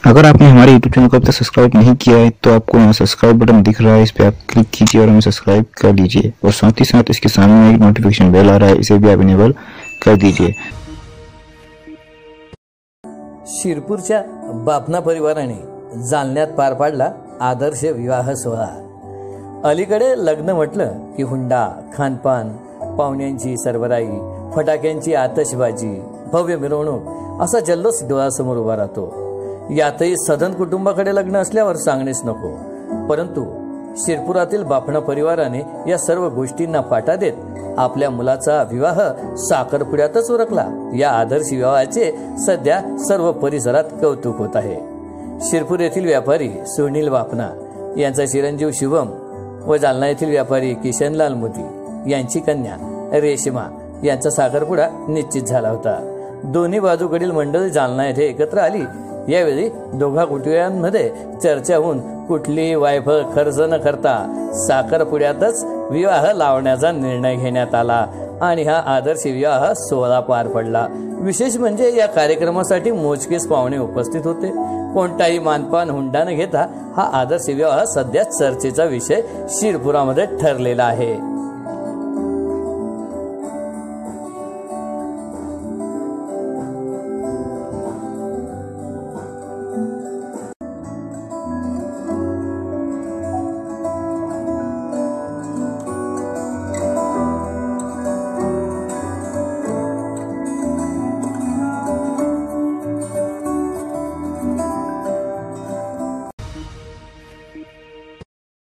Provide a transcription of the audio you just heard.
अगर आपने हमारे YouTube चैनल को अब तक सब्सक्राइब नहीं किया है तो आपको यहाँ सब्सक्राइब बटन दिख रहा है, इस पर आप क्लिक कीजिए और हमें सब्सक्राइब कर लीजिए। और साथ ही साथ इसके सामने एक नोटिफिकेशन बेल आ रहा है, इसे भी आप इनेबल कर दीजिए। शिरपूरच्या बापना परिवाराने जालन्यात पार पाडला आदर्श विवाह सोहळा। अलीकडे लग्न म्हटलं की हुंडा, खानपान, पाहुण्यांची सरबराई, फटाक्यांची आतषबाजी, भव्य मिरवणूक असा जल्लोष डोळ्यासमोर उभा राहतो। यातही सधन कुटुंबाकडे लग्न असल्यावर सांगणेच नको। परंतु शिरपुरातील बापणा परिवाराने या सर्व गोष्टींना फाटा देत आपल्या मुलाचा विवाह साखरपुड्यातच उरकला। या आदर्श विवाहाचे सध्या सर्व परिसरात कौतुक होत आहे। शिरपूर येथील व्यापारी सुनील बापना यांचा चिरंजीव शुभम व जालना येथील व्यापारी किशनलाल मोदी यांची कन्या रेशमा यांचा साखरपुडा निश्चित झाला होता। दोन्ही बाजूकडील मंडळी जालना येथे एकत्र आली। यावेळी दोघा कुटुंबियांमध्ये चर्चा होऊन कुठलीही वायफळ खर्च न करता साखरपुड्यातच विवाह लावण्याचा निर्णय घेण्यात आला आणि हा आदर्श विवाह सोहळा पार पडला। विशेष म्हणजे या कार्यक्रमासाठी मोजकेच पाहुणे उपस्थित होते। कोणताही मानपान हुंडा न घेता हा आदर्श विवाह सध्या चर्चेचा विषय शिरपुरामध्ये ठरलेला आहे।